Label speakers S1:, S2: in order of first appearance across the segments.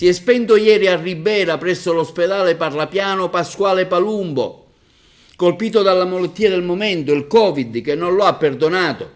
S1: Si è spento ieri a Ribera, presso l'ospedale Parlapiano, Pasquale Palumbo, colpito dalla malattia del momento, il Covid, che non lo ha perdonato.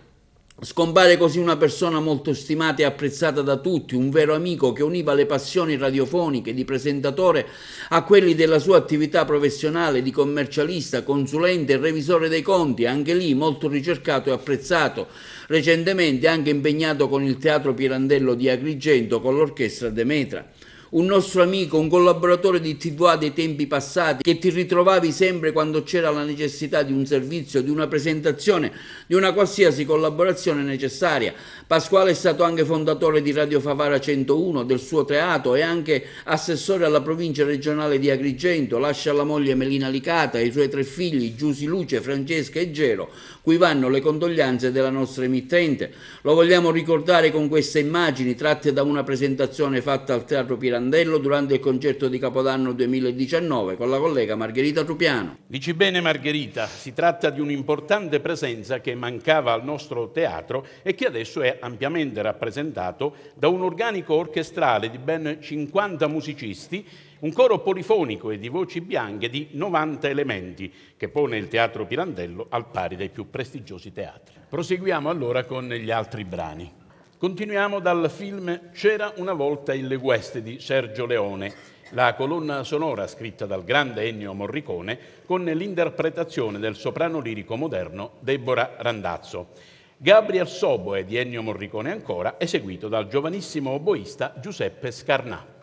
S1: Scompare così una persona molto stimata e apprezzata da tutti, un vero amico che univa le passioni radiofoniche di presentatore a quelli della sua attività professionale di commercialista, consulente e revisore dei conti, anche lì molto ricercato e apprezzato, recentemente anche impegnato con il Teatro Pirandello di Agrigento con l'orchestra Demetra. Un nostro amico, un collaboratore di TVA dei tempi passati, che ti ritrovavi sempre quando c'era la necessità di un servizio, di una presentazione, di una qualsiasi collaborazione necessaria. Pasquale è stato anche fondatore di Radio Favara 101, del suo teatro, e anche assessore alla provincia regionale di Agrigento. Lascia la moglie Melina Licata e i suoi 3 figli, Giusy, Luce, Francesca e Gero, cui vanno le condoglianze della nostra emittente. Lo vogliamo ricordare con queste immagini tratte da una presentazione fatta al Teatro Pirandello durante il concerto di Capodanno 2019 con la collega Margherita Trupiano.
S2: Dici bene Margherita, si tratta di un'importante presenza che mancava al nostro teatro e che adesso è ampiamente rappresentato da un organico orchestrale di ben 50 musicisti, un coro polifonico e di voci bianche di 90 elementi che pone il Teatro Pirandello al pari dei più prestigiosi teatri. Proseguiamo allora con gli altri brani. Continuiamo dal film C'era una volta il West di Sergio Leone, la colonna sonora scritta dal grande Ennio Morricone con l'interpretazione del soprano lirico moderno Deborah Randazzo. Gabriel Soboe di Ennio Morricone ancora, eseguito dal giovanissimo oboista Giuseppe Scarnà.